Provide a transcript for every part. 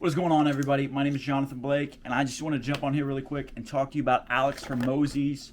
What's going on, everybody? My name is Jonathan Blake, and I just want to jump on here really quick and talk to you about Alex Hormozi's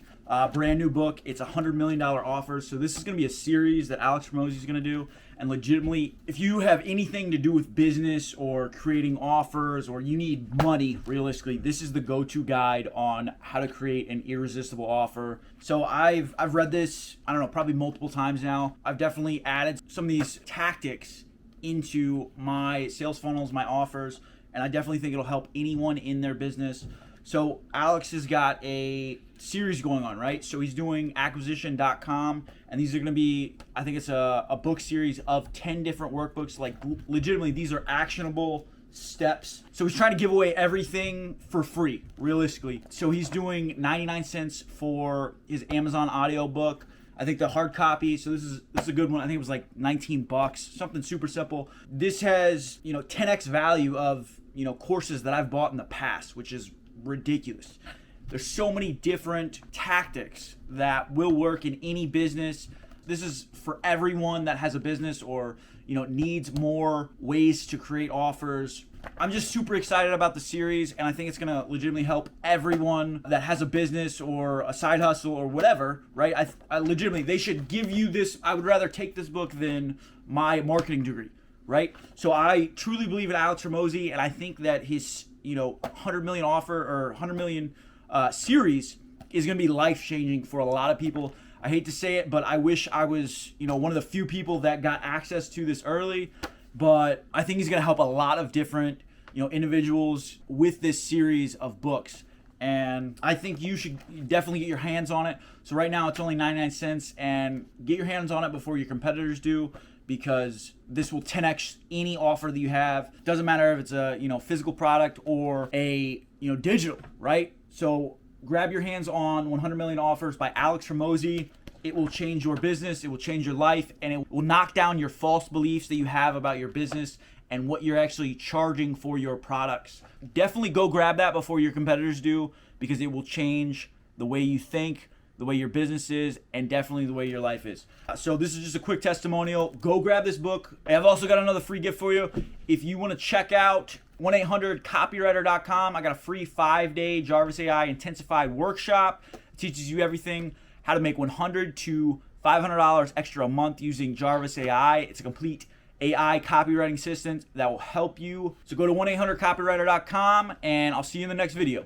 brand new book. It's a $100 million offer. So this is going to be a series that Alex Hormozi is going to do. And legitimately, if you have anything to do with business or creating offers, or you need money, realistically, this is the go-to guide on how to create an irresistible offer. So I've read this, I don't know, probably multiple times now. I've definitely added some of these tactics into my sales funnels, my offers, and I definitely think it'll help anyone in their business. So Alex has got a series going on, right? So he's doing Acquisition.com, and these are going to be, I think it's a book series of 10 different workbooks. Like, legitimately, these are actionable steps. So he's trying to give away everything for free, realistically. So he's doing 99 cents for his Amazon audiobook. I think the hard copy, so this is a good one. I think it was like 19 bucks, something super simple. This has, 10x value of, courses that I've bought in the past, which is ridiculous. There's so many different tactics that will work in any business. This is for everyone that has a business or, needs more ways to create offers. I'm just super excited about the series, and I think it's gonna legitimately help everyone that has a business or a side hustle or whatever, right? I legitimately, they should give you this. I would rather take this book than my marketing degree, right? So I truly believe in Alex Hormozi, and I think that his, 100 million offer or 100 million series is gonna be life-changing for a lot of people. I hate to say it, but I wish I was, one of the few people that got access to this early. But I think he's going to help a lot of different, individuals with this series of books. And I think you should definitely get your hands on it. So right now it's only 99 cents, and get your hands on it before your competitors do, because this will 10x any offer that you have. Doesn't matter if it's a, physical product or a, digital, right? So grab your hands on 100 Million Offers by Alex Hormozi. It will change your business, it will change your life, and it will knock down your false beliefs that you have about your business and what you're actually charging for your products. Definitely go grab that before your competitors do, because it will change the way you think, the way your business is, and definitely the way your life is. So this is just a quick testimonial. Go grab this book. I've also got another free gift for you. If you want to check out 1-800-copywriter.com, I got a free 5-day Jarvis.ai Intensified workshop. It teaches you everything, how to make $100 to $500 extra a month using Jarvis.ai. It's a complete AI copywriting system that will help you. So go to 1-800-copywriter.com, and I'll see you in the next video.